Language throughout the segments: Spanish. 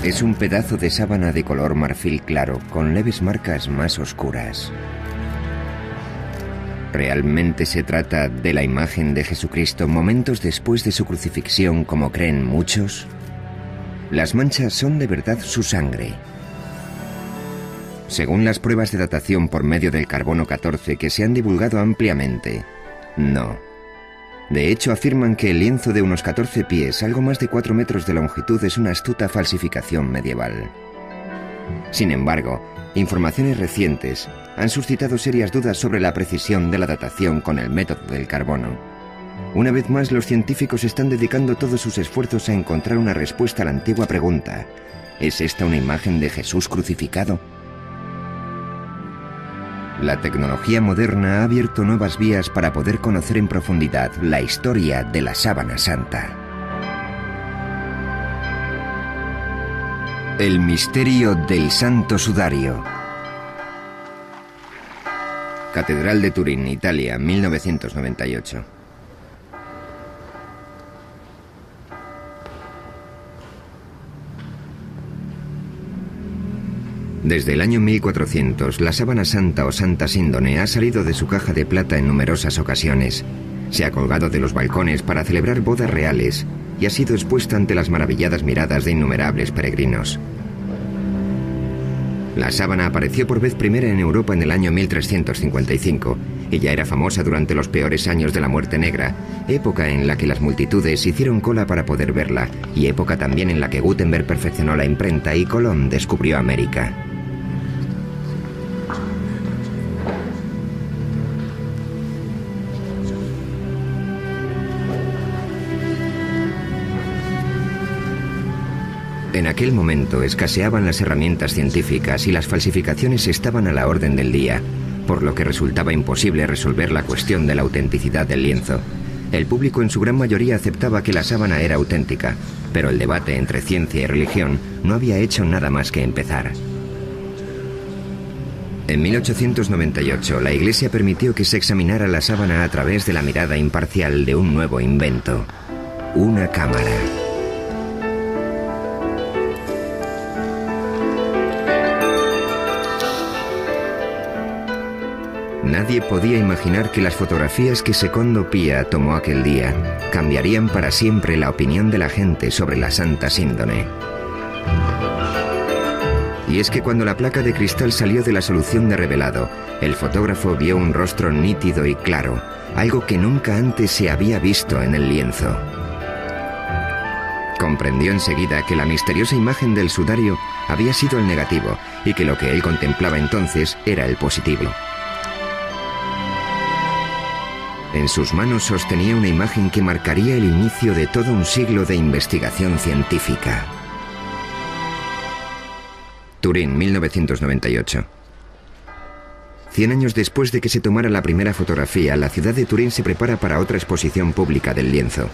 Es un pedazo de sábana de color marfil claro, con leves marcas más oscuras. ¿Realmente se trata de la imagen de Jesucristo momentos después de su crucifixión, como creen muchos? Las manchas son de verdad su sangre. Según las pruebas de datación por medio del carbono 14 que se han divulgado ampliamente, no. De hecho, afirman que el lienzo de unos 14 pies, algo más de 4 metros de longitud, es una astuta falsificación medieval. Sin embargo, informaciones recientes han suscitado serias dudas sobre la precisión de la datación con el método del carbono. Una vez más, los científicos están dedicando todos sus esfuerzos a encontrar una respuesta a la antigua pregunta: ¿es esta una imagen de Jesús crucificado? La tecnología moderna ha abierto nuevas vías para poder conocer en profundidad la historia de la Sábana Santa. El misterio del Santo Sudario. Catedral de Turín, Italia, 1998. Desde el año 1400, la sábana santa o santa síndone ha salido de su caja de plata en numerosas ocasiones. Se ha colgado de los balcones para celebrar bodas reales y ha sido expuesta ante las maravilladas miradas de innumerables peregrinos. La sábana apareció por vez primera en Europa en el año 1355 y ya era famosa durante los peores años de la Muerte Negra, época en la que las multitudes hicieron cola para poder verla y época también en la que Gutenberg perfeccionó la imprenta y Colón descubrió América. En aquel momento escaseaban las herramientas científicas y las falsificaciones estaban a la orden del día, por lo que resultaba imposible resolver la cuestión de la autenticidad del lienzo. El público en su gran mayoría aceptaba que la sábana era auténtica, pero el debate entre ciencia y religión no había hecho nada más que empezar. En 1898, la Iglesia permitió que se examinara la sábana a través de la mirada imparcial de un nuevo invento: una cámara. Nadie podía imaginar que las fotografías que Secondo Pia tomó aquel día cambiarían para siempre la opinión de la gente sobre la Santa Síndone. Y es que cuando la placa de cristal salió de la solución de revelado, el fotógrafo vio un rostro nítido y claro, algo que nunca antes se había visto en el lienzo. Comprendió enseguida que la misteriosa imagen del sudario había sido el negativo y que lo que él contemplaba entonces era el positivo. En sus manos sostenía una imagen que marcaría el inicio de todo un siglo de investigación científica. Turín, 1998. 100 años después de que se tomara la primera fotografía, la ciudad de Turín se prepara para otra exposición pública del lienzo.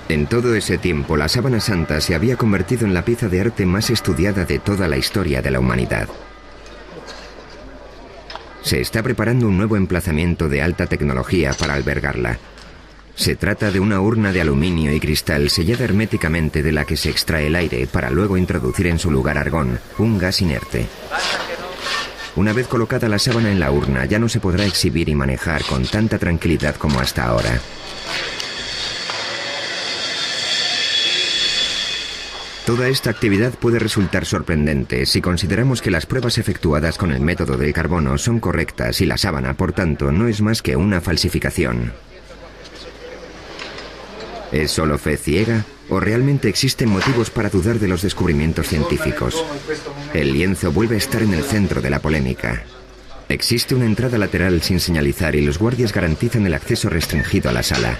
En todo ese tiempo, la sábana santa se había convertido en la pieza de arte más estudiada de toda la historia de la humanidad. Se está preparando un nuevo emplazamiento de alta tecnología para albergarla. Se trata de una urna de aluminio y cristal sellada herméticamente de la que se extrae el aire para luego introducir en su lugar argón, un gas inerte. Una vez colocada la sábana en la urna, ya no se podrá exhibir y manejar con tanta tranquilidad como hasta ahora. Toda esta actividad puede resultar sorprendente si consideramos que las pruebas efectuadas con el método del carbono son correctas y la sábana, por tanto, no es más que una falsificación. ¿Es solo fe ciega o realmente existen motivos para dudar de los descubrimientos científicos? El lienzo vuelve a estar en el centro de la polémica. Existe una entrada lateral sin señalizar y los guardias garantizan el acceso restringido a la sala.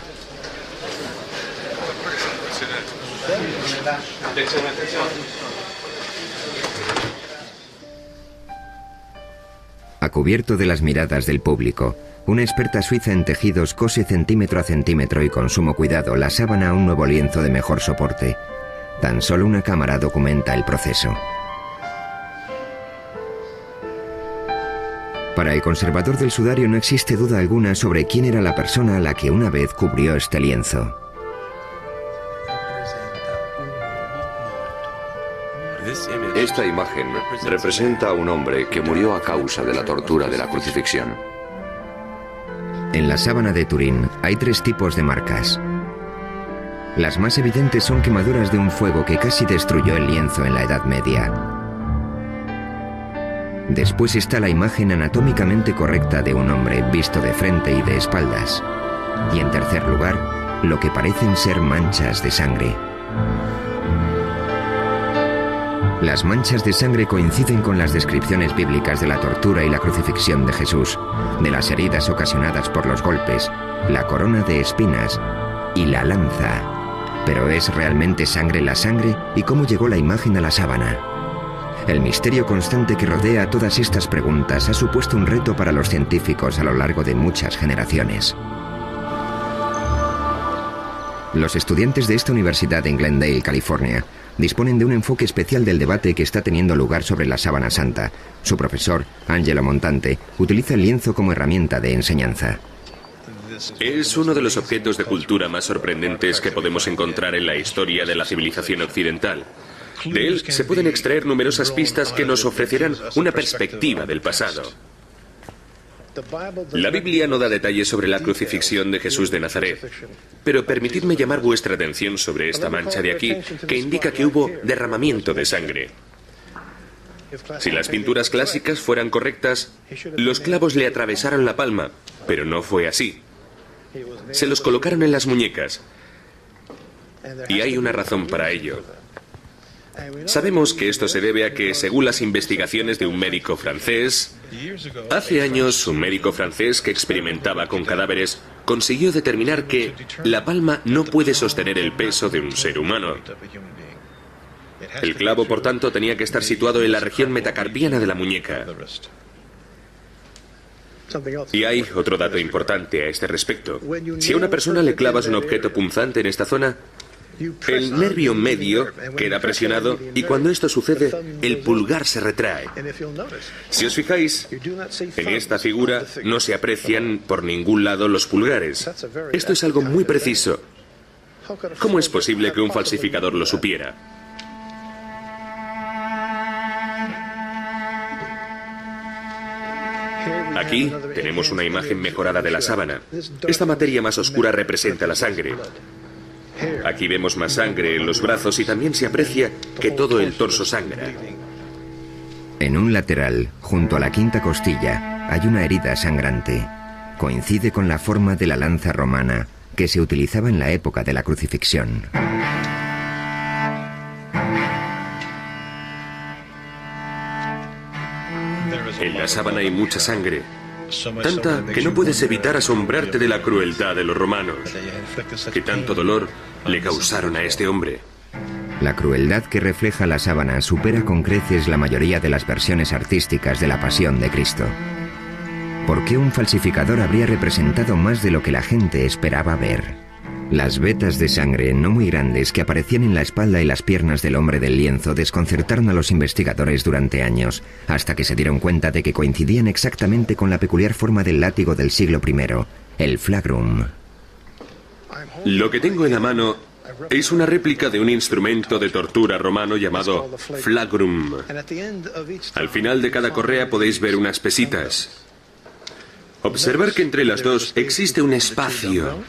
A cubierto de las miradas del público, una experta suiza en tejidos cose centímetro a centímetro y con sumo cuidado la sábana a un nuevo lienzo de mejor soporte. Tan solo una cámara documenta el proceso. Para el conservador del sudario no existe duda alguna sobre quién era la persona a la que una vez cubrió este lienzo. Esta imagen representa a un hombre que murió a causa de la tortura de la crucifixión. En la sábana de Turín hay 3 tipos de marcas. Las más evidentes son quemaduras de un fuego que casi destruyó el lienzo en la Edad Media. Después está la imagen anatómicamente correcta de un hombre visto de frente y de espaldas. Y en tercer lugar, lo que parecen ser manchas de sangre. Las manchas de sangre coinciden con las descripciones bíblicas de la tortura y la crucifixión de Jesús, de las heridas ocasionadas por los golpes, la corona de espinas y la lanza. ¿Pero es realmente sangre la sangre? ¿Y cómo llegó la imagen a la sábana? El misterio constante que rodea todas estas preguntas ha supuesto un reto para los científicos a lo largo de muchas generaciones. Los estudiantes de esta universidad en Glendale, California, disponen de un enfoque especial del debate que está teniendo lugar sobre la sábana santa. Su profesor, Angelo Montante, utiliza el lienzo como herramienta de enseñanza. Es uno de los objetos de cultura más sorprendentes que podemos encontrar en la historia de la civilización occidental. De él se pueden extraer numerosas pistas que nos ofrecerán una perspectiva del pasado. La Biblia no da detalles sobre la crucifixión de Jesús de Nazaret, pero permitidme llamar vuestra atención sobre esta mancha de aquí, que indica que hubo derramamiento de sangre. Si las pinturas clásicas fueran correctas, los clavos le atravesaron la palma, pero no fue así. Se los colocaron en las muñecas, y hay una razón para ello. Sabemos que esto se debe a que, según las investigaciones de un médico francés, hace años un médico francés que experimentaba con cadáveres consiguió determinar que la palma no puede sostener el peso de un ser humano. El clavo, por tanto, tenía que estar situado en la región metacarpiana de la muñeca. Y hay otro dato importante a este respecto. Si a una persona le clavas un objeto punzante en esta zona, el nervio medio queda presionado y cuando esto sucede, el pulgar se retrae. Si os fijáis, en esta figura no se aprecian por ningún lado los pulgares. Esto es algo muy preciso. ¿Cómo es posible que un falsificador lo supiera? Aquí tenemos una imagen mejorada de la sábana. Esta materia más oscura representa la sangre. Aquí vemos más sangre en los brazos y también se aprecia que todo el torso sangra. En un lateral, junto a la quinta costilla, hay una herida sangrante. Coincide con la forma de la lanza romana que se utilizaba en la época de la crucifixión. En la sábana hay mucha sangre, tanta que no puedes evitar asombrarte de la crueldad de los romanos, que tanto dolor le causaron a este hombre. La crueldad que refleja la sábana supera con creces la mayoría de las versiones artísticas de la Pasión de Cristo. ¿Por qué un falsificador habría representado más de lo que la gente esperaba ver? Las vetas de sangre no muy grandes que aparecían en la espalda y las piernas del hombre del lienzo desconcertaron a los investigadores durante años, hasta que se dieron cuenta de que coincidían exactamente con la peculiar forma del látigo del siglo I, el flagrum. Lo que tengo en la mano es una réplica de un instrumento de tortura romano llamado flagrum. Al final de cada correa podéis ver unas pesitas. Observar que entre las dos existe un espacio.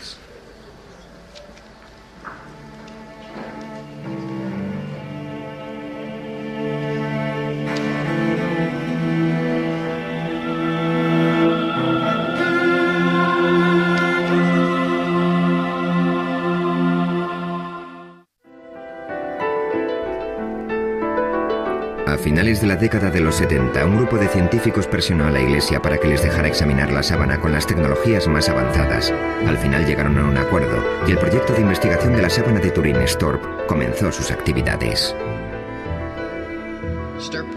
A finales de la década de los 70, un grupo de científicos presionó a la Iglesia para que les dejara examinar la sábana con las tecnologías más avanzadas. Al final llegaron a un acuerdo y el proyecto de investigación de la sábana de Turín, STURP, comenzó sus actividades.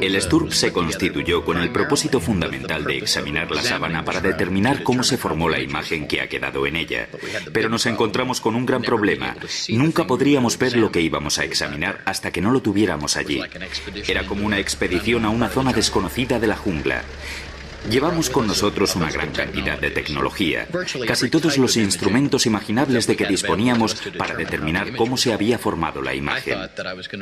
El STURP se constituyó con el propósito fundamental de examinar la sábana para determinar cómo se formó la imagen que ha quedado en ella. Pero nos encontramos con un gran problema. Nunca podríamos ver lo que íbamos a examinar hasta que no lo tuviéramos allí. Era como una expedición a una zona desconocida de la jungla. Llevamos con nosotros una gran cantidad de tecnología, casi todos los instrumentos imaginables de que disponíamos para determinar cómo se había formado la imagen.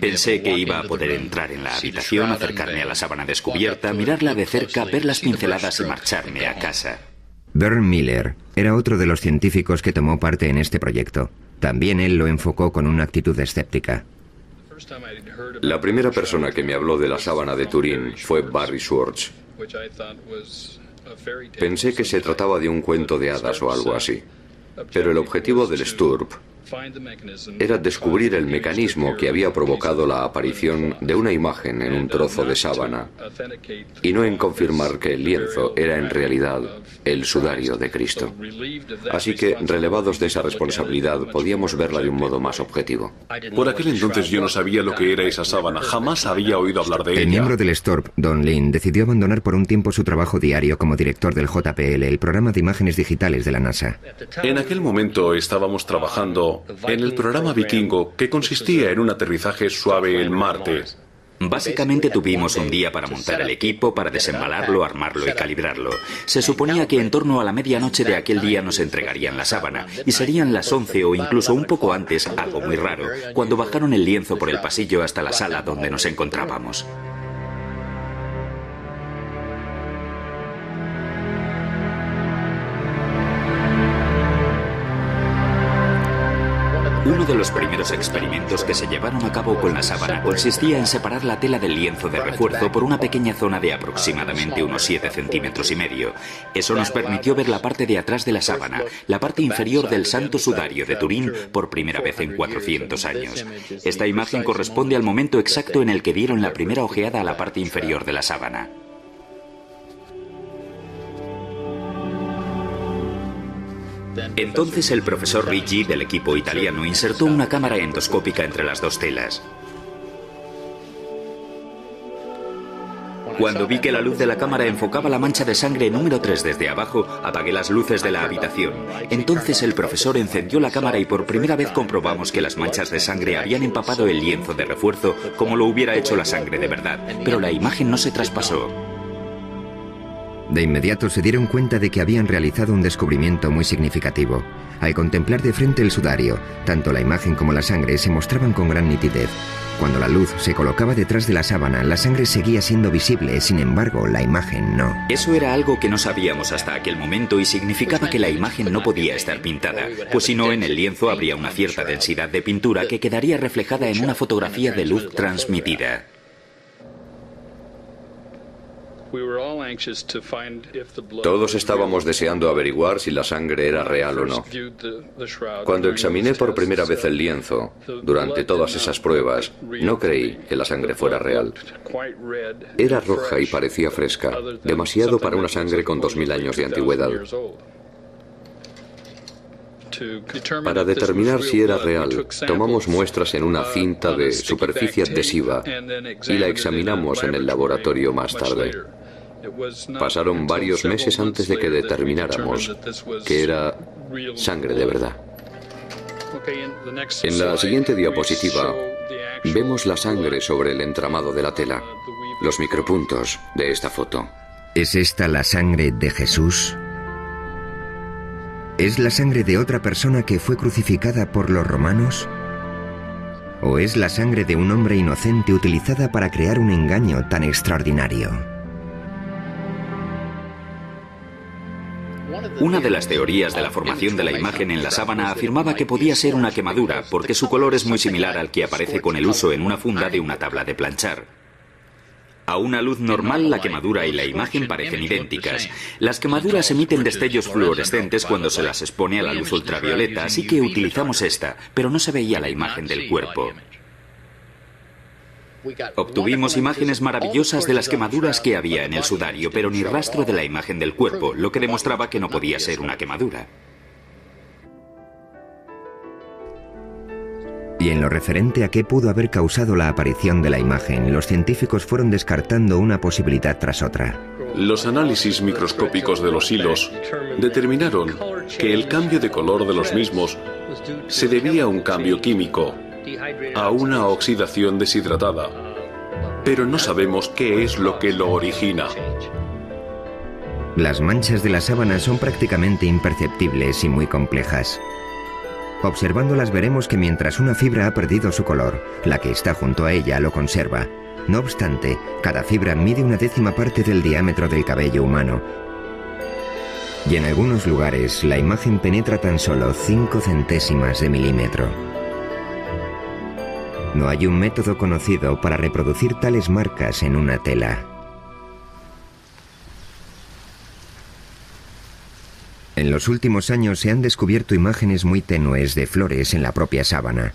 Pensé que iba a poder entrar en la habitación, acercarme a la sábana descubierta, mirarla de cerca, ver las pinceladas y marcharme a casa. Vern Miller era otro de los científicos que tomó parte en este proyecto. También él lo enfocó con una actitud escéptica. La primera persona que me habló de la sábana de Turín fue Barry Schwartz. Pensé que se trataba de un cuento de hadas o algo así. Pero el objetivo del STURP era descubrir el mecanismo que había provocado la aparición de una imagen en un trozo de sábana y no en confirmar que el lienzo era en realidad el sudario de Cristo. Así que, relevados de esa responsabilidad, podíamos verla de un modo más objetivo. Por aquel entonces yo no sabía lo que era esa sábana, jamás había oído hablar de ella. El miembro del STURP, Don Lin, decidió abandonar por un tiempo su trabajo diario como director del JPL, el programa de imágenes digitales de la NASA. En aquel momento estábamos trabajando en el programa Vikingo, que consistía en un aterrizaje suave en Marte. Básicamente tuvimos un día para montar el equipo, para desembalarlo, armarlo y calibrarlo. Se suponía que en torno a la medianoche de aquel día nos entregarían la sábana, y serían las 11 o incluso un poco antes, algo muy raro, cuando bajaron el lienzo por el pasillo hasta la sala donde nos encontrábamos. Uno de los primeros experimentos que se llevaron a cabo con la sábana consistía en separar la tela del lienzo de refuerzo por una pequeña zona de aproximadamente unos 7,5 centímetros. Eso nos permitió ver la parte de atrás de la sábana, la parte inferior del Santo Sudario de Turín, por primera vez en 400 años. Esta imagen corresponde al momento exacto en el que dieron la primera ojeada a la parte inferior de la sábana. Entonces el profesor Ricci del equipo italiano insertó una cámara endoscópica entre las dos telas. Cuando vi que la luz de la cámara enfocaba la mancha de sangre número 3 desde abajo, apagué las luces de la habitación. Entonces el profesor encendió la cámara y por primera vez comprobamos que las manchas de sangre habían empapado el lienzo de refuerzo como lo hubiera hecho la sangre de verdad, pero la imagen no se traspasó. De inmediato se dieron cuenta de que habían realizado un descubrimiento muy significativo. Al contemplar de frente el sudario, tanto la imagen como la sangre se mostraban con gran nitidez. Cuando la luz se colocaba detrás de la sábana, la sangre seguía siendo visible, sin embargo, la imagen no. Eso era algo que no sabíamos hasta aquel momento y significaba que la imagen no podía estar pintada, pues si no, en el lienzo habría una cierta densidad de pintura que quedaría reflejada en una fotografía de luz transmitida. Todos estábamos deseando averiguar si la sangre era real o no. Cuando examiné por primera vez el lienzo, durante todas esas pruebas, no creí que la sangre fuera real. Era roja y parecía fresca, demasiado para una sangre con 2000 años de antigüedad. Para determinar si era real, tomamos muestras en una cinta de superficie adhesiva y la examinamos en el laboratorio más tarde. Pasaron varios meses antes de que determináramos que era sangre de verdad. En la siguiente diapositiva vemos la sangre sobre el entramado de la tela, los micropuntos de esta foto. ¿Es esta la sangre de Jesús? ¿Es la sangre de otra persona que fue crucificada por los romanos? ¿O es la sangre de un hombre inocente utilizada para crear un engaño tan extraordinario? Una de las teorías de la formación de la imagen en la sábana afirmaba que podía ser una quemadura, porque su color es muy similar al que aparece con el uso en una funda de una tabla de planchar. A una luz normal, la quemadura y la imagen parecen idénticas. Las quemaduras emiten destellos fluorescentes cuando se las expone a la luz ultravioleta, así que utilizamos esta, pero no se veía la imagen del cuerpo. Obtuvimos imágenes maravillosas de las quemaduras que había en el sudario, pero ni rastro de la imagen del cuerpo, lo que demostraba que no podía ser una quemadura. Y en lo referente a qué pudo haber causado la aparición de la imagen, los científicos fueron descartando una posibilidad tras otra. Los análisis microscópicos de los hilos determinaron que el cambio de color de los mismos se debía a un cambio químico, a una oxidación deshidratada, pero no sabemos qué es lo que lo origina. Las manchas de la sábana son prácticamente imperceptibles y muy complejas. Observándolas veremos que mientras una fibra ha perdido su color, la que está junto a ella lo conserva. No obstante, cada fibra mide 1/10 parte del diámetro del cabello humano. Y en algunos lugares, la imagen penetra tan solo 5 centésimas de milímetro. No hay un método conocido para reproducir tales marcas en una tela. En los últimos años se han descubierto imágenes muy tenues de flores en la propia sábana.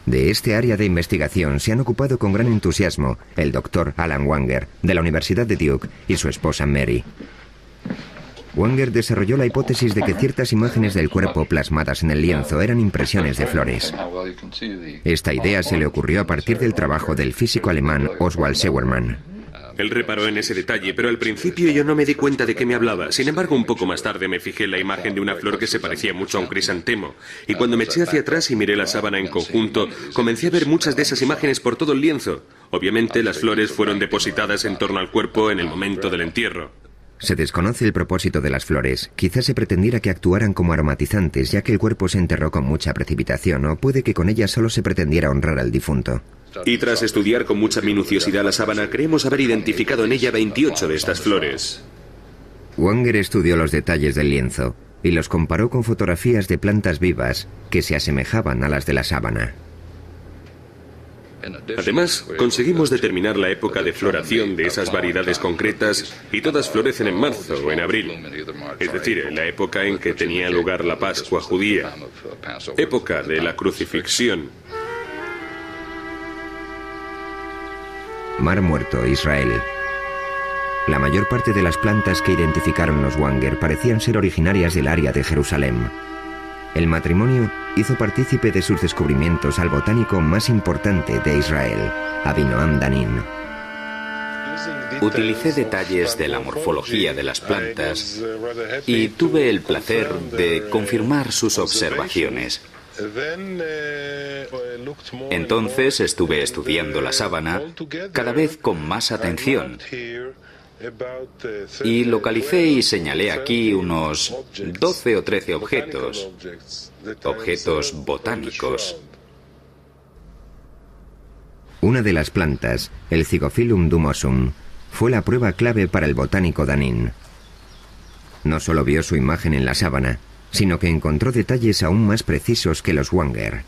De este área de investigación se han ocupado con gran entusiasmo el Dr. Alan Wanger, de la Universidad de Duke, y su esposa Mary. Wanger desarrolló la hipótesis de que ciertas imágenes del cuerpo plasmadas en el lienzo eran impresiones de flores. Esta idea se le ocurrió a partir del trabajo del físico alemán Oswald Scheuermann. Él reparó en ese detalle, pero al principio yo no me di cuenta de qué me hablaba. Sin embargo, un poco más tarde me fijé en la imagen de una flor que se parecía mucho a un crisantemo. Y cuando me eché hacia atrás y miré la sábana en conjunto, comencé a ver muchas de esas imágenes por todo el lienzo. Obviamente, las flores fueron depositadas en torno al cuerpo en el momento del entierro. Se desconoce el propósito de las flores. Quizás se pretendiera que actuaran como aromatizantes, ya que el cuerpo se enterró con mucha precipitación, o puede que con ellas solo se pretendiera honrar al difunto. Y tras estudiar con mucha minuciosidad la sábana, creemos haber identificado en ella 28 de estas flores. Wanger estudió los detalles del lienzo y los comparó con fotografías de plantas vivas que se asemejaban a las de la sábana. Además, conseguimos determinar la época de floración de esas variedades concretas y todas florecen en marzo o en abril. Es decir, la época en que tenía lugar la Pascua judía, época de la crucifixión. Mar Muerto, Israel. La mayor parte de las plantas que identificaron los Wanger parecían ser originarias del área de Jerusalén. El matrimonio hizo partícipe de sus descubrimientos al botánico más importante de Israel, Avinoam Danin. Utilicé detalles de la morfología de las plantas y tuve el placer de confirmar sus observaciones. Entonces estuve estudiando la sábana cada vez con más atención y localicé y señalé aquí unos 12 o 13 objetos botánicos. Una de las plantas, el Zygophyllum dumosum, fue la prueba clave para el botánico Danin. No solo vio su imagen en la sábana, sino que encontró detalles aún más precisos que los Wanger.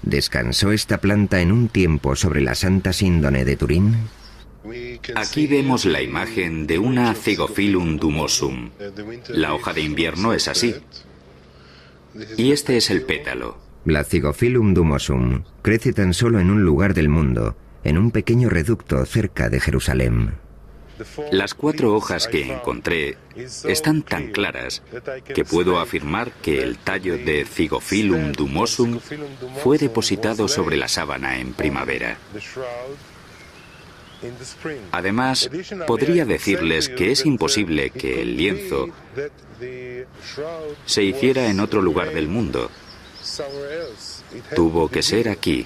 ¿Descansó esta planta en un tiempo sobre la Santa Síndone de Turín? Aquí vemos la imagen de una Zygophyllum dumosum. La hoja de invierno es así. Y este es el pétalo. La Zygophyllum dumosum crece tan solo en un lugar del mundo, en un pequeño reducto cerca de Jerusalén. Las 4 hojas que encontré están tan claras que puedo afirmar que el tallo de Zygophyllum dumosum fue depositado sobre la sábana en primavera. Además, podría decirles que es imposible que el lienzo se hiciera en otro lugar del mundo. Tuvo que ser aquí.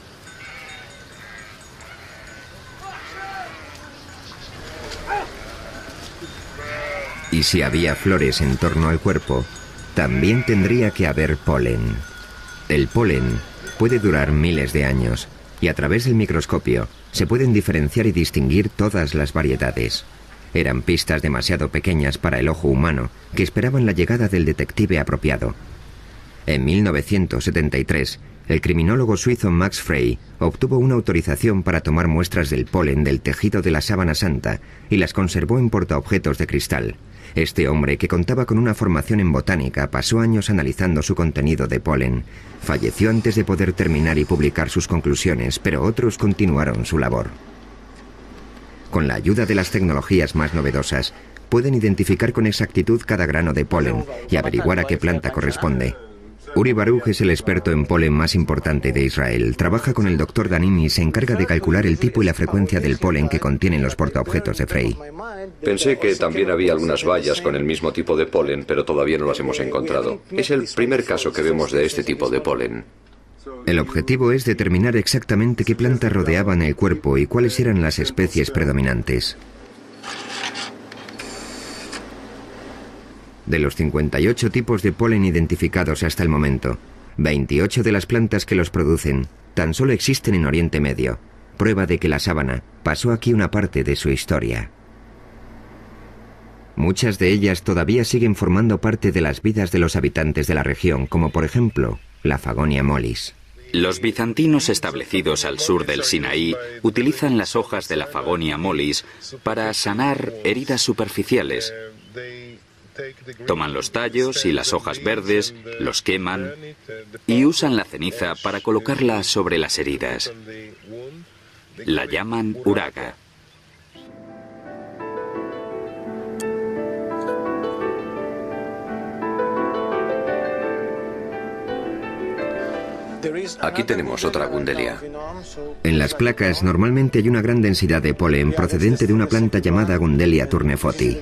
Y si había flores en torno al cuerpo, también tendría que haber polen. El polen puede durar miles de años, y a través del microscopio se pueden diferenciar y distinguir todas las variedades. Eran pistas demasiado pequeñas para el ojo humano, que esperaban la llegada del detective apropiado. En 1973, el criminólogo suizo Max Frey obtuvo una autorización para tomar muestras del polen del tejido de la sábana santa y las conservó en portaobjetos de cristal. Este hombre, que contaba con una formación en botánica, pasó años analizando su contenido de polen. Falleció antes de poder terminar y publicar sus conclusiones, pero otros continuaron su labor. Con la ayuda de las tecnologías más novedosas, pueden identificar con exactitud cada grano de polen y averiguar a qué planta corresponde. Uri Baruch es el experto en polen más importante de Israel. Trabaja con el Dr. Danin y se encarga de calcular el tipo y la frecuencia del polen que contienen los portaobjetos de Frey. Pensé que también había algunas bayas con el mismo tipo de polen, pero todavía no las hemos encontrado. Es el primer caso que vemos de este tipo de polen. El objetivo es determinar exactamente qué plantas rodeaban el cuerpo y cuáles eran las especies predominantes. De los 58 tipos de polen identificados hasta el momento, 28 de las plantas que los producen tan solo existen en Oriente Medio, prueba de que la sábana pasó aquí una parte de su historia. Muchas de ellas todavía siguen formando parte de las vidas de los habitantes de la región, como por ejemplo la Fagonia mollis. Los bizantinos establecidos al sur del Sinaí utilizan las hojas de la Fagonia mollis para sanar heridas superficiales. Toman los tallos y las hojas verdes, los queman y usan la ceniza para colocarla sobre las heridas. La llaman uraga. Aquí tenemos otra gundelia. En las placas normalmente hay una gran densidad de polen procedente de una planta llamada Gundelia turnefoti.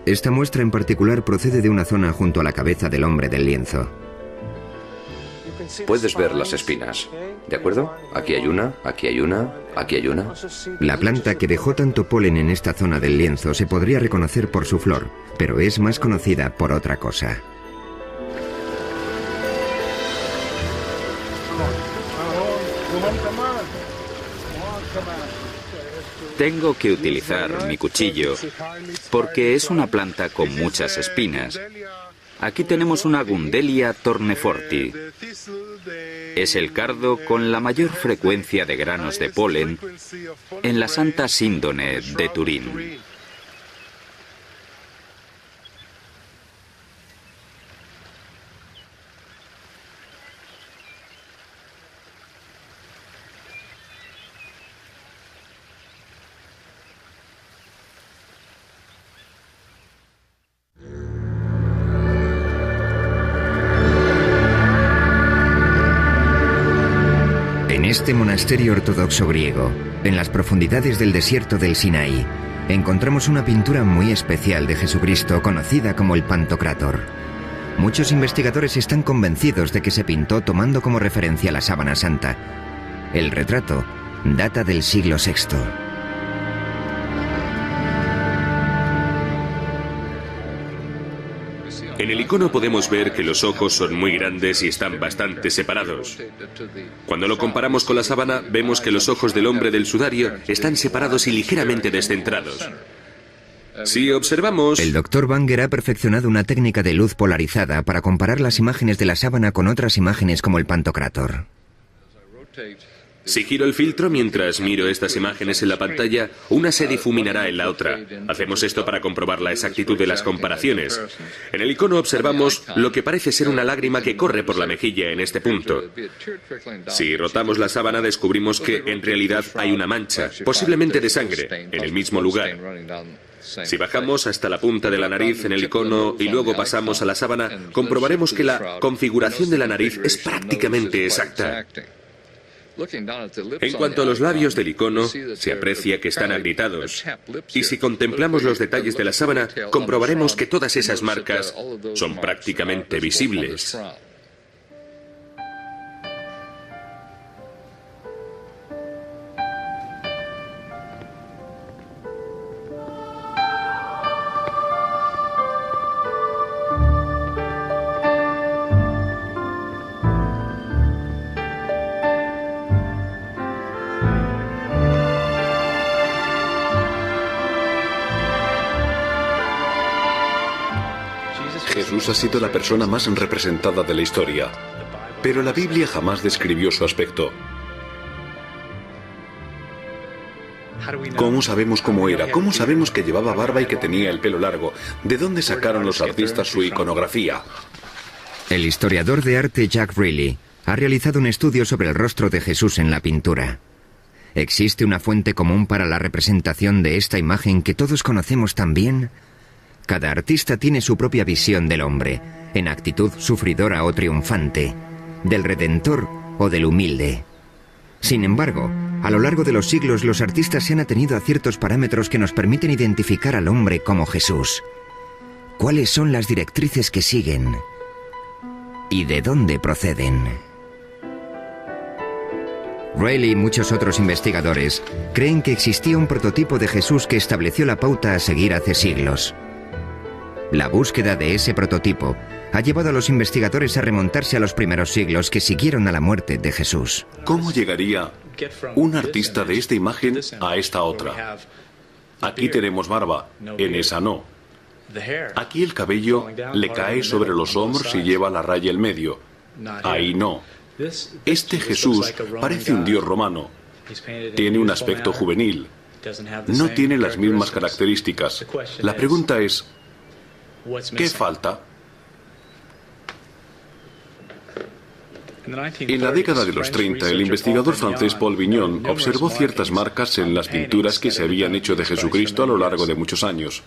Esta muestra en particular procede de una zona junto a la cabeza del hombre del lienzo. Puedes ver las espinas, ¿de acuerdo? Aquí hay una, aquí hay una, aquí hay una. La planta que dejó tanto polen en esta zona del lienzo se podría reconocer por su flor, pero es más conocida por otra cosa. Tengo que utilizar mi cuchillo porque es una planta con muchas espinas. Aquí tenemos una Gundelia turnefoti. Es el cardo con la mayor frecuencia de granos de polen en la Santa Síndone de Turín. En este monasterio ortodoxo griego, en las profundidades del desierto del Sinaí, encontramos una pintura muy especial de Jesucristo conocida como el Pantocrátor. Muchos investigadores están convencidos de que se pintó tomando como referencia la sábana santa. El retrato data del siglo VI. En el icono podemos ver que los ojos son muy grandes y están bastante separados. Cuando lo comparamos con la sábana, vemos que los ojos del hombre del sudario están separados y ligeramente descentrados. Si observamos... El Dr. Banger ha perfeccionado una técnica de luz polarizada para comparar las imágenes de la sábana con otras imágenes como el Pantocrátor. Si giro el filtro mientras miro estas imágenes en la pantalla, una se difuminará en la otra. Hacemos esto para comprobar la exactitud de las comparaciones. En el icono observamos lo que parece ser una lágrima que corre por la mejilla en este punto. Si rotamos la sábana descubrimos que en realidad hay una mancha, posiblemente de sangre, en el mismo lugar. Si bajamos hasta la punta de la nariz en el icono y luego pasamos a la sábana, comprobaremos que la configuración de la nariz es prácticamente exacta. En cuanto a los labios del icono, se aprecia que están agrietados. Y si contemplamos los detalles de la sábana, comprobaremos que todas esas marcas son prácticamente visibles. Jesús ha sido la persona más representada de la historia, pero la Biblia jamás describió su aspecto. ¿Cómo sabemos cómo era? ¿Cómo sabemos que llevaba barba y que tenía el pelo largo? ¿De dónde sacaron los artistas su iconografía? El historiador de arte Jack Riley ha realizado un estudio sobre el rostro de Jesús en la pintura. ¿Existe una fuente común para la representación de esta imagen que todos conocemos tan bien? Cada artista tiene su propia visión del hombre, en actitud sufridora o triunfante, del redentor o del humilde. Sin embargo, a lo largo de los siglos los artistas se han atenido a ciertos parámetros que nos permiten identificar al hombre como Jesús. ¿Cuáles son las directrices que siguen? ¿Y de dónde proceden? Rayleigh y muchos otros investigadores creen que existía un prototipo de Jesús que estableció la pauta a seguir hace siglos. La búsqueda de ese prototipo ha llevado a los investigadores a remontarse a los primeros siglos que siguieron a la muerte de Jesús. ¿Cómo llegaría un artista de esta imagen a esta otra? Aquí tenemos barba, en esa no. Aquí el cabello le cae sobre los hombros y lleva la raya en medio. Ahí no. Este Jesús parece un dios romano. Tiene un aspecto juvenil. No tiene las mismas características. La pregunta es, ¿qué falta? En la década de los 30, el investigador francés Paul Vignon observó ciertas marcas en las pinturas que se habían hecho de Jesucristo a lo largo de muchos años.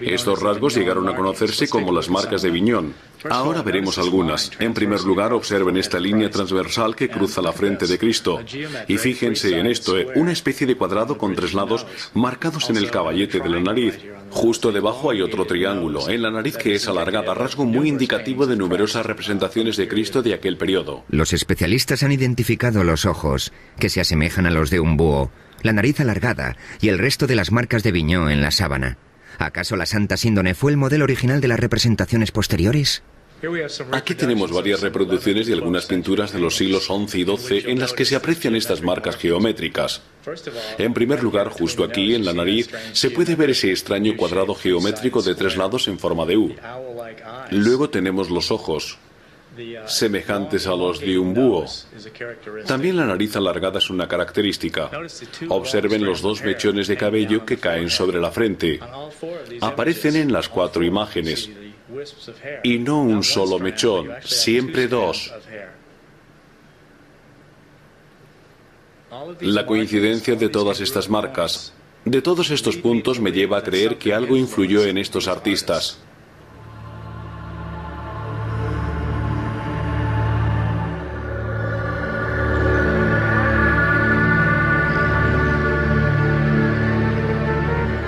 Estos rasgos llegaron a conocerse como las marcas de Vignon. Ahora veremos algunas. En primer lugar, observen esta línea transversal que cruza la frente de Cristo. Y fíjense en esto, una especie de cuadrado con 3 lados marcados en el caballete de la nariz. Justo debajo hay otro triángulo, en la nariz que es alargada, rasgo muy indicativo de numerosas representaciones de Cristo de aquel periodo. Los especialistas han identificado los ojos, que se asemejan a los de un búho, la nariz alargada y el resto de las marcas de Vignon en la sábana. ¿Acaso la Santa Síndone fue el modelo original de las representaciones posteriores? Aquí tenemos varias reproducciones de algunas pinturas de los siglos XI y XII en las que se aprecian estas marcas geométricas. En primer lugar, justo aquí, en la nariz, se puede ver ese extraño cuadrado geométrico de 3 lados en forma de U. Luego tenemos los ojos, semejantes a los de un búho. También la nariz alargada es una característica. Observen los 2 mechones de cabello que caen sobre la frente. Aparecen en las 4 imágenes. Y no un solo mechón, siempre 2. La coincidencia de todas estas marcas, de todos estos puntos, me lleva a creer que algo influyó en estos artistas.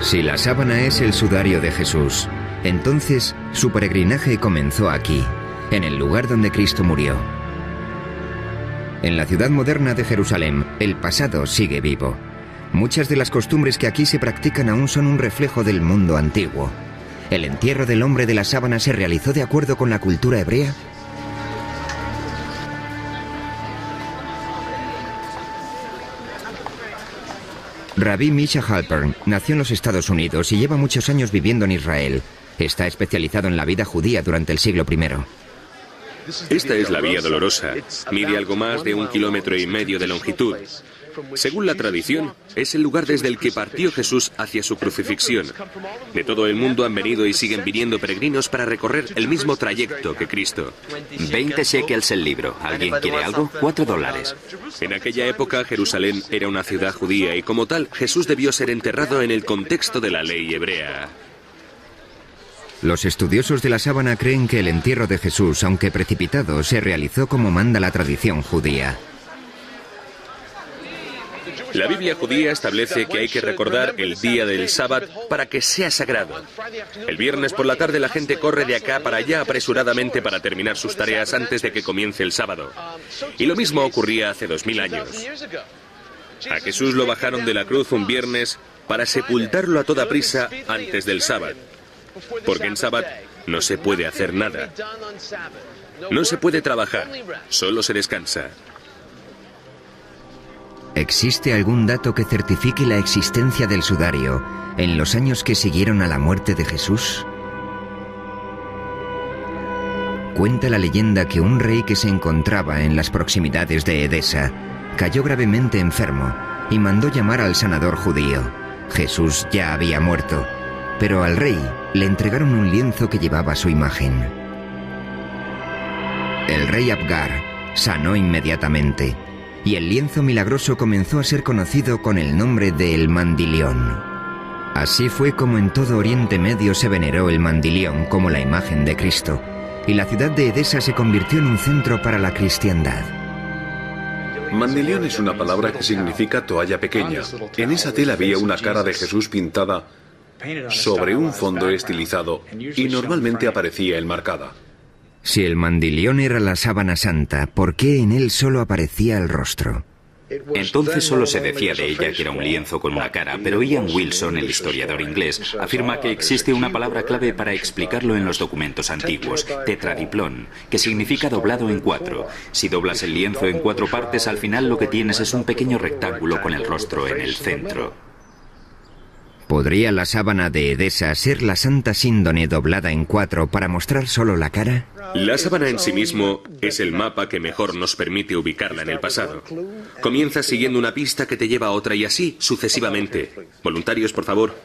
Si la sábana es el sudario de Jesús, entonces su peregrinaje comenzó aquí, en el lugar donde Cristo murió. En la ciudad moderna de Jerusalén, el pasado sigue vivo. Muchas de las costumbres que aquí se practican aún son un reflejo del mundo antiguo. ¿El entierro del hombre de la sábana se realizó de acuerdo con la cultura hebrea? Rabbi Misha Halpern nació en los Estados Unidos y lleva muchos años viviendo en Israel. Está especializado en la vida judía durante el siglo I. Esta es la Vía Dolorosa. Mide algo más de 1,5 kilómetros de longitud. Según la tradición, es el lugar desde el que partió Jesús hacia su crucifixión. De todo el mundo han venido y siguen viniendo peregrinos para recorrer el mismo trayecto que Cristo. 20 shekels el libro. ¿Alguien quiere algo? $4. En aquella época, Jerusalén era una ciudad judía y como tal, Jesús debió ser enterrado en el contexto de la ley hebrea. Los estudiosos de la sábana creen que el entierro de Jesús, aunque precipitado, se realizó como manda la tradición judía. La Biblia judía establece que hay que recordar el día del sábado para que sea sagrado. El viernes por la tarde la gente corre de acá para allá apresuradamente para terminar sus tareas antes de que comience el sábado. Y lo mismo ocurría hace 2000 años. A Jesús lo bajaron de la cruz un viernes para sepultarlo a toda prisa antes del sábado. Porque en sábado no se puede hacer nada. No se puede trabajar, solo se descansa. ¿Existe algún dato que certifique la existencia del sudario en los años que siguieron a la muerte de Jesús? Cuenta la leyenda que un rey que se encontraba en las proximidades de Edesa cayó gravemente enfermo y mandó llamar al sanador judío. Jesús ya había muerto, pero al rey le entregaron un lienzo que llevaba su imagen. El rey Abgar sanó inmediatamente y el lienzo milagroso comenzó a ser conocido con el nombre de El Mandilión. Así fue como en todo Oriente Medio se veneró el mandilión como la imagen de Cristo, y la ciudad de Edesa se convirtió en un centro para la cristiandad. Mandilión es una palabra que significa toalla pequeña. En esa tela había una cara de Jesús pintada sobre un fondo estilizado y normalmente aparecía enmarcada. Si el mandilión era la sábana santa, ¿por qué en él solo aparecía el rostro? Entonces solo se decía de ella que era un lienzo con una cara, pero Ian Wilson, el historiador inglés, afirma que existe una palabra clave para explicarlo en los documentos antiguos, tetradiplón, que significa doblado en 4. Si doblas el lienzo en 4 partes, al final lo que tienes es un pequeño rectángulo con el rostro en el centro. ¿Podría la sábana de Edesa ser la Santa Síndone doblada en 4 para mostrar solo la cara? La sábana en sí mismo es el mapa que mejor nos permite ubicarla en el pasado. Comienzas siguiendo una pista que te lleva a otra y así sucesivamente. Voluntarios, por favor.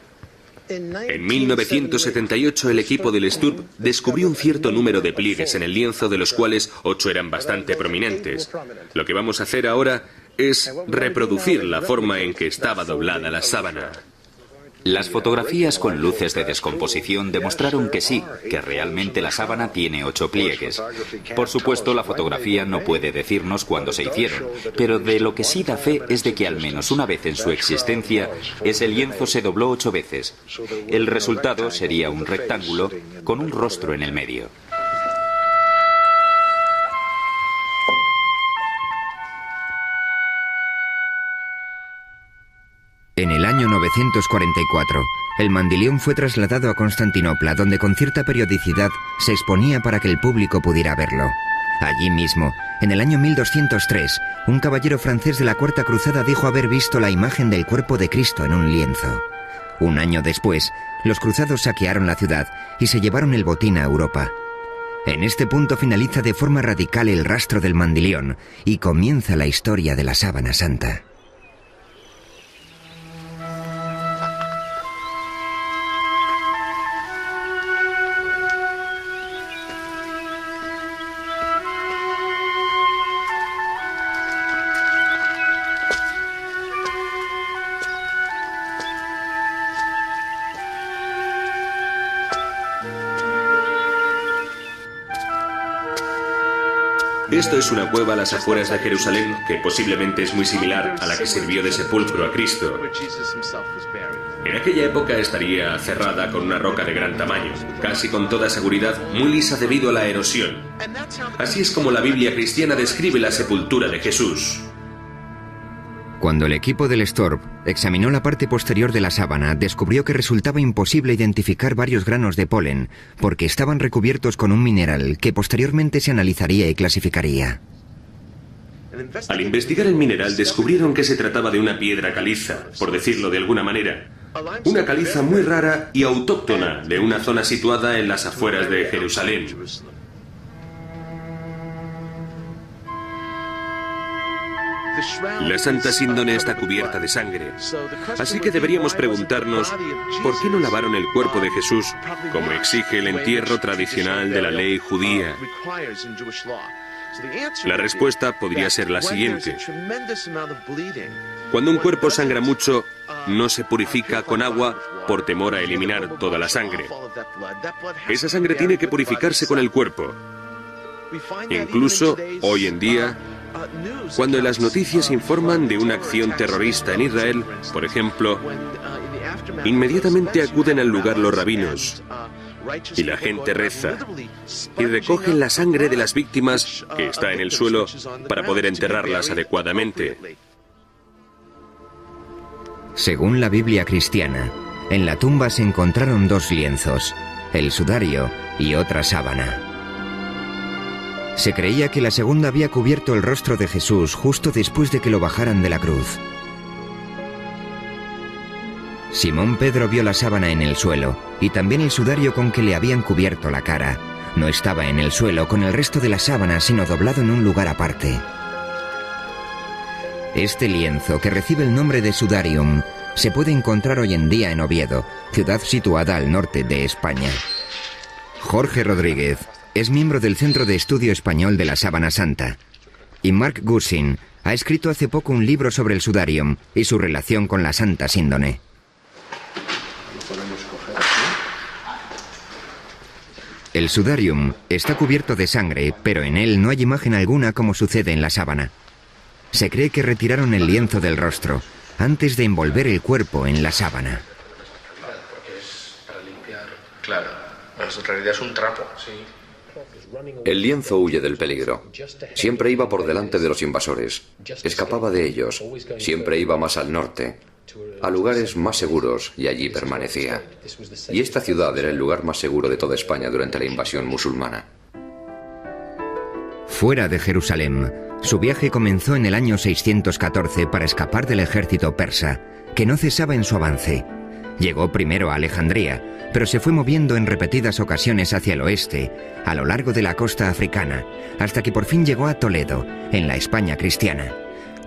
En 1978 el equipo del Sturb descubrió un cierto número de pliegues en el lienzo, de los cuales 8 eran bastante prominentes. Lo que vamos a hacer ahora es reproducir la forma en que estaba doblada la sábana. Las fotografías con luces de descomposición demostraron que sí, que realmente la sábana tiene 8 pliegues. Por supuesto, la fotografía no puede decirnos cuándo se hicieron, pero de lo que sí da fe es de que al menos una vez en su existencia, ese lienzo se dobló 8 veces. El resultado sería un rectángulo con un rostro en el medio. En el año 944, el mandilión fue trasladado a Constantinopla, donde con cierta periodicidad se exponía para que el público pudiera verlo. Allí mismo, en el año 1203, un caballero francés de la Cuarta Cruzada dijo haber visto la imagen del cuerpo de Cristo en un lienzo. Un año después, los cruzados saquearon la ciudad y se llevaron el botín a Europa. En este punto finaliza de forma radical el rastro del mandilión y comienza la historia de la sábana santa. Esto es una cueva a las afueras de Jerusalén que posiblemente es muy similar a la que sirvió de sepulcro a Cristo. En aquella época estaría cerrada con una roca de gran tamaño, casi con toda seguridad muy lisa debido a la erosión. Así es como la Biblia cristiana describe la sepultura de Jesús. Cuando el equipo del Sturb examinó la parte posterior de la sábana, descubrió que resultaba imposible identificar varios granos de polen, porque estaban recubiertos con un mineral que posteriormente se analizaría y clasificaría. Al investigar el mineral descubrieron que se trataba de una piedra caliza, por decirlo de alguna manera. Una caliza muy rara y autóctona de una zona situada en las afueras de Jerusalén. La Santa Síndone está cubierta de sangre, así que deberíamos preguntarnos ¿por qué no lavaron el cuerpo de Jesús como exige el entierro tradicional de la ley judía? La respuesta podría ser la siguiente. Cuando un cuerpo sangra mucho, no se purifica con agua por temor a eliminar toda la sangre. Esa sangre tiene que purificarse con el cuerpo. Incluso hoy en día, cuando en las noticias informan de una acción terrorista en Israel, por ejemplo, inmediatamente acuden al lugar los rabinos y la gente reza y recogen la sangre de las víctimas que está en el suelo para poder enterrarlas adecuadamente. Según la Biblia cristiana, en la tumba se encontraron 2 lienzos, el sudario y otra sábana. Se creía que la segunda había cubierto el rostro de Jesús justo después de que lo bajaran de la cruz. Simón Pedro vio la sábana en el suelo y también el sudario con que le habían cubierto la cara. No estaba en el suelo con el resto de la sábana, sino doblado en un lugar aparte. Este lienzo, que recibe el nombre de sudarium, se puede encontrar hoy en día en Oviedo, ciudad situada al norte de España. Jorge Rodríguez es miembro del Centro de Estudio Español de la Sábana Santa. Y Mark Gussin ha escrito hace poco un libro sobre el sudarium y su relación con la Santa Síndone. El sudarium está cubierto de sangre, pero en él no hay imagen alguna como sucede en la sábana. Se cree que retiraron el lienzo del rostro antes de envolver el cuerpo en la sábana. Porque es para limpiar. Claro, en realidad es un trapo, sí. El lienzo huye del peligro. Siempre iba por delante de los invasores. Escapaba de ellos. Siempre iba más al norte, a lugares más seguros, y allí permanecía. Y esta ciudad era el lugar más seguro de toda España durante la invasión musulmana. Fuera de Jerusalén, su viaje comenzó en el año 614 para escapar del ejército persa, que no cesaba en su avance. Llegó primero a Alejandría, pero se fue moviendo en repetidas ocasiones hacia el oeste, a lo largo de la costa africana, hasta que por fin llegó a Toledo, en la España cristiana.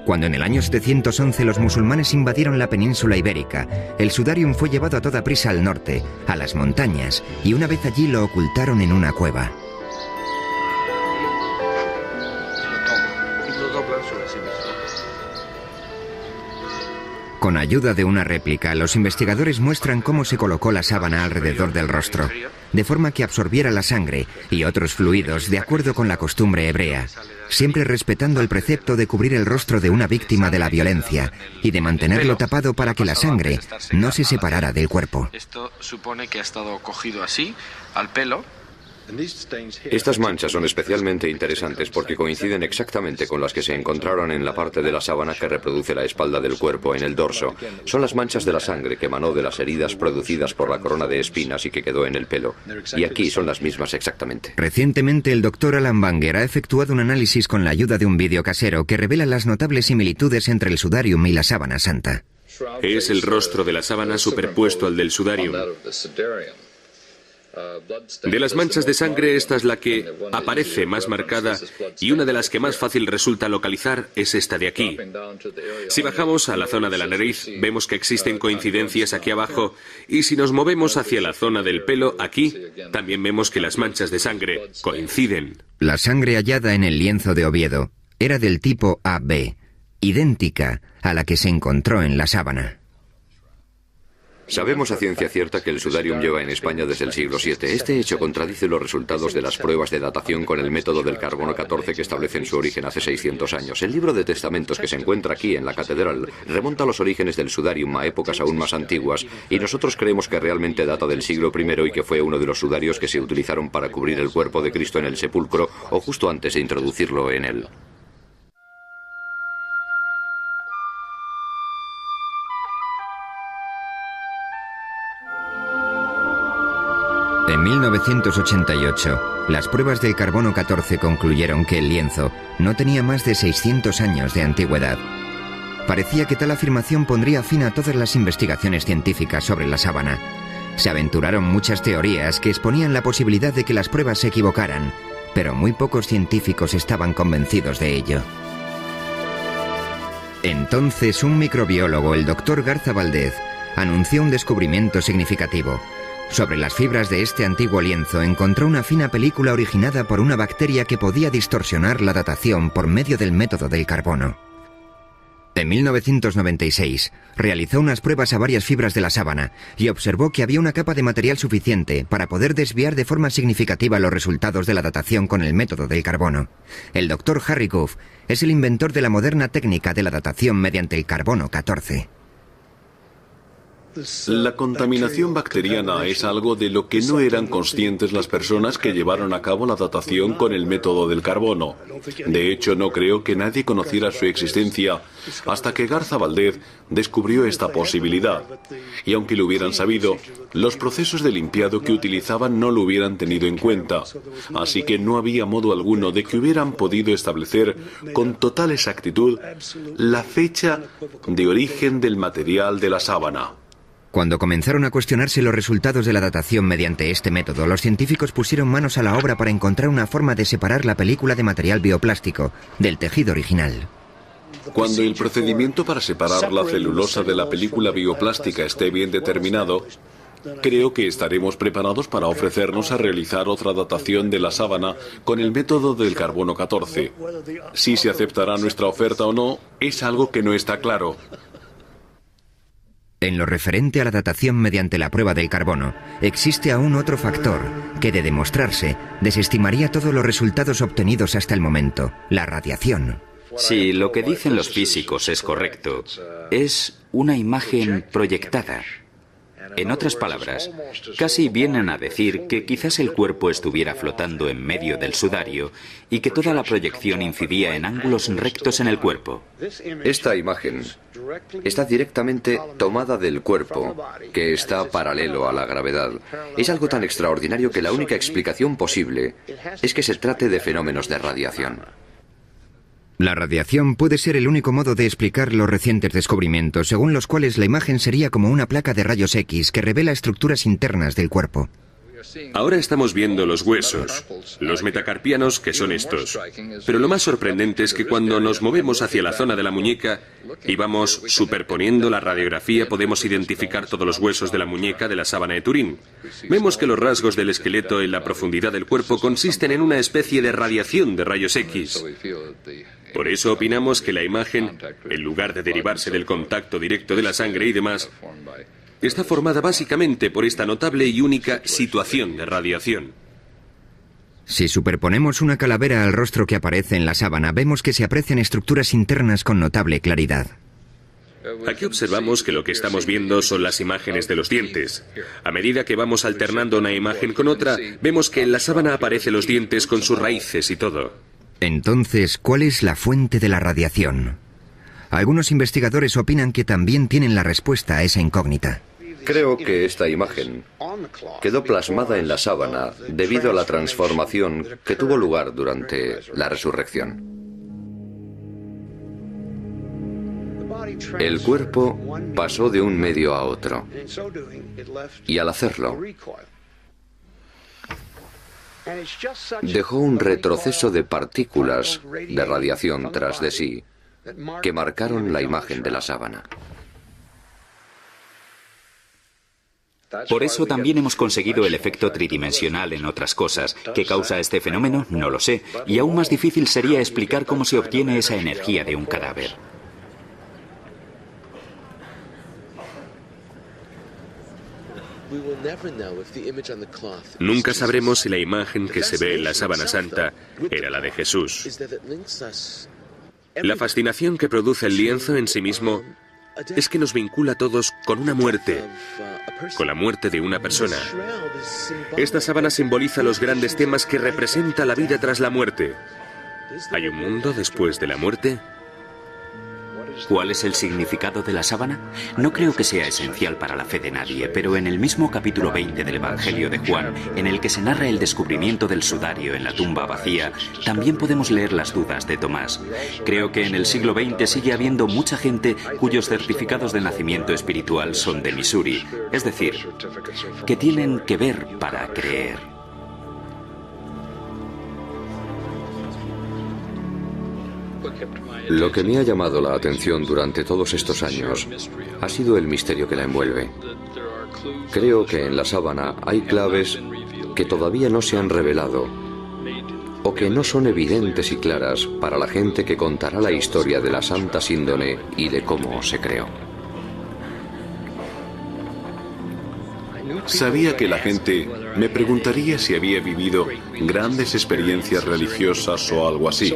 Cuando en el año 711 los musulmanes invadieron la península ibérica, el sudarium fue llevado a toda prisa al norte, a las montañas, y una vez allí lo ocultaron en una cueva. Con ayuda de una réplica, los investigadores muestran cómo se colocó la sábana alrededor del rostro, de forma que absorbiera la sangre y otros fluidos de acuerdo con la costumbre hebrea, siempre respetando el precepto de cubrir el rostro de una víctima de la violencia y de mantenerlo tapado para que la sangre no se separara del cuerpo. Esto supone que ha estado cogido así, al pelo. Estas manchas son especialmente interesantes porque coinciden exactamente con las que se encontraron en la parte de la sábana que reproduce la espalda del cuerpo, en el dorso. Son las manchas de la sangre que emanó de las heridas producidas por la corona de espinas y que quedó en el pelo. Y aquí son las mismas exactamente. Recientemente el doctor Alan Banger ha efectuado un análisis con la ayuda de un vídeo casero que revela las notables similitudes entre el sudarium y la sábana santa. Es el rostro de la sábana superpuesto al del sudarium. De las manchas de sangre, esta es la que aparece más marcada y una de las que más fácil resulta localizar es esta de aquí. Si bajamos a la zona de la nariz, vemos que existen coincidencias aquí abajo, y si nos movemos hacia la zona del pelo, aquí, también vemos que las manchas de sangre coinciden. La sangre hallada en el lienzo de Oviedo era del tipo AB, idéntica a la que se encontró en la sábana. Sabemos a ciencia cierta que el sudarium lleva en España desde el siglo VII. Este hecho contradice los resultados de las pruebas de datación con el método del carbono 14 que establecen su origen hace 600 años. El libro de testamentos que se encuentra aquí en la catedral remonta los orígenes del sudarium a épocas aún más antiguas, y nosotros creemos que realmente data del siglo I y que fue uno de los sudarios que se utilizaron para cubrir el cuerpo de Cristo en el sepulcro o justo antes de introducirlo en él. En 1988, las pruebas del carbono 14 concluyeron que el lienzo no tenía más de 600 años de antigüedad. Parecía que tal afirmación pondría fin a todas las investigaciones científicas sobre la sábana. Se aventuraron muchas teorías que exponían la posibilidad de que las pruebas se equivocaran, pero muy pocos científicos estaban convencidos de ello. Entonces, un microbiólogo, el Dr. Garza Valdez, anunció un descubrimiento significativo. Sobre las fibras de este antiguo lienzo encontró una fina película originada por una bacteria que podía distorsionar la datación por medio del método del carbono. En 1996, realizó unas pruebas a varias fibras de la sábana y observó que había una capa de material suficiente para poder desviar de forma significativa los resultados de la datación con el método del carbono. El Dr. Harry Goff es el inventor de la moderna técnica de la datación mediante el carbono 14. La contaminación bacteriana es algo de lo que no eran conscientes las personas que llevaron a cabo la datación con el método del carbono. De hecho, no creo que nadie conociera su existencia hasta que Garza Valdez descubrió esta posibilidad. Y aunque lo hubieran sabido, los procesos de limpiado que utilizaban no lo hubieran tenido en cuenta. Así que no había modo alguno de que hubieran podido establecer con total exactitud la fecha de origen del material de la sábana. Cuando comenzaron a cuestionarse los resultados de la datación mediante este método, los científicos pusieron manos a la obra para encontrar una forma de separar la película de material bioplástico del tejido original. Cuando el procedimiento para separar la celulosa de la película bioplástica esté bien determinado, creo que estaremos preparados para ofrecernos a realizar otra datación de la sábana con el método del carbono 14. Si se aceptará nuestra oferta o no, es algo que no está claro. En lo referente a la datación mediante la prueba del carbono, existe aún otro factor que, de demostrarse, desestimaría todos los resultados obtenidos hasta el momento: la radiación. Si lo que dicen los físicos es correcto, es una imagen proyectada. En otras palabras, casi vienen a decir que quizás el cuerpo estuviera flotando en medio del sudario y que toda la proyección incidía en ángulos rectos en el cuerpo. Esta imagen está directamente tomada del cuerpo, que está paralelo a la gravedad. Es algo tan extraordinario que la única explicación posible es que se trate de fenómenos de radiación. La radiación puede ser el único modo de explicar los recientes descubrimientos, según los cuales la imagen sería como una placa de rayos X que revela estructuras internas del cuerpo. Ahora estamos viendo los huesos, los metacarpianos, que son estos. Pero lo más sorprendente es que cuando nos movemos hacia la zona de la muñeca y vamos superponiendo la radiografía, podemos identificar todos los huesos de la muñeca de la sábana de Turín. Vemos que los rasgos del esqueleto en la profundidad del cuerpo consisten en una especie de radiación de rayos X. Por eso opinamos que la imagen, en lugar de derivarse del contacto directo de la sangre y demás, está formada básicamente por esta notable y única situación de radiación. Si superponemos una calavera al rostro que aparece en la sábana, vemos que se aprecian estructuras internas con notable claridad. Aquí observamos que lo que estamos viendo son las imágenes de los dientes. A medida que vamos alternando una imagen con otra, vemos que en la sábana aparecen los dientes con sus raíces y todo. Entonces, ¿cuál es la fuente de la radiación? Algunos investigadores opinan que también tienen la respuesta a esa incógnita. Creo que esta imagen quedó plasmada en la sábana debido a la transformación que tuvo lugar durante la resurrección. El cuerpo pasó de un medio a otro, y al hacerlo, dejó un retroceso de partículas de radiación tras de sí que marcaron la imagen de la sábana. Por eso también hemos conseguido el efecto tridimensional en otras cosas. ¿Qué causa este fenómeno? No lo sé. Y aún más difícil sería explicar cómo se obtiene esa energía de un cadáver. Nunca sabremos si la imagen que se ve en la sábana santa era la de Jesús. La fascinación que produce el lienzo en sí mismo es que nos vincula a todos con una muerte, con la muerte de una persona. Esta sábana simboliza los grandes temas que representa la vida tras la muerte. ¿Hay un mundo después de la muerte? ¿Cuál es el significado de la sábana? No creo que sea esencial para la fe de nadie, pero en el mismo capítulo 20 del Evangelio de Juan, en el que se narra el descubrimiento del sudario en la tumba vacía, también podemos leer las dudas de Tomás. Creo que en el siglo XX sigue habiendo mucha gente cuyos certificados de nacimiento espiritual son de Missouri, es decir, que tienen que ver para creer. Lo que me ha llamado la atención durante todos estos años ha sido el misterio que la envuelve. Creo que en la sábana hay claves que todavía no se han revelado o que no son evidentes y claras para la gente que contará la historia de la Santa Síndone y de cómo se creó. Sabía que la gente me preguntaría si había vivido grandes experiencias religiosas o algo así.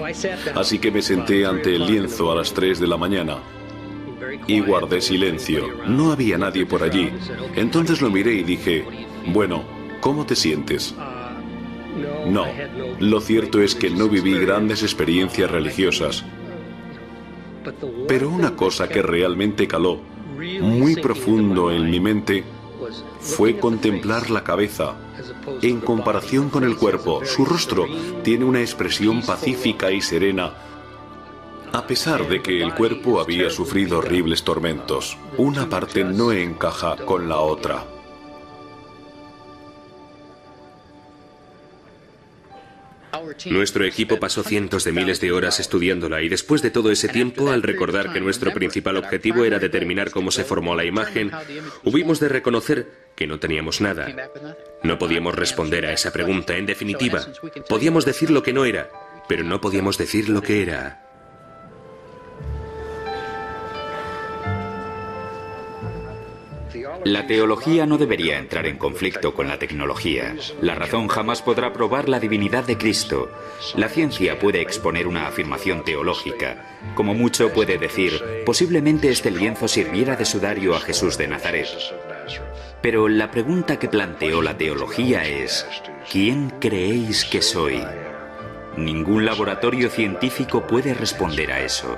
Así que me senté ante el lienzo a las 3 de la mañana y guardé silencio. No había nadie por allí. Entonces lo miré y dije, bueno, ¿cómo te sientes? No, lo cierto es que no viví grandes experiencias religiosas. Pero una cosa que realmente caló muy profundo en mi mente fue contemplar la cabeza. En comparación con el cuerpo, su rostro tiene una expresión pacífica y serena, a pesar de que el cuerpo había sufrido horribles tormentos. Una parte no encaja con la otra. Nuestro equipo pasó cientos de miles de horas estudiándola y después de todo ese tiempo, al recordar que nuestro principal objetivo era determinar cómo se formó la imagen, hubimos de reconocer que no teníamos nada. No podíamos responder a esa pregunta. En definitiva, podíamos decir lo que no era, pero no podíamos decir lo que era. La teología no debería entrar en conflicto con la tecnología. La razón jamás podrá probar la divinidad de Cristo. La ciencia puede exponer una afirmación teológica. Como mucho puede decir, posiblemente este lienzo sirviera de sudario a Jesús de Nazaret. Pero la pregunta que planteó la teología es, ¿quién creéis que soy? Ningún laboratorio científico puede responder a eso.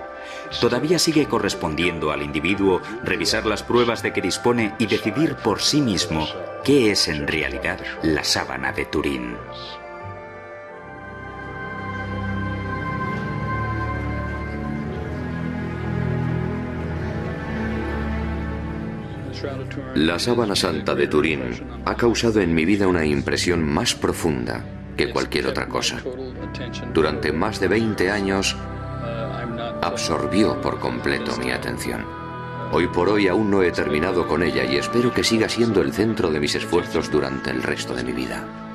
Todavía sigue correspondiendo al individuo revisar las pruebas de que dispone y decidir por sí mismo qué es en realidad la sábana de Turín. La sábana santa de Turín ha causado en mi vida una impresión más profunda que cualquier otra cosa. Durante más de 20 años absorbió por completo mi atención. Hoy por hoy aún no he terminado con ella y espero que siga siendo el centro de mis esfuerzos durante el resto de mi vida.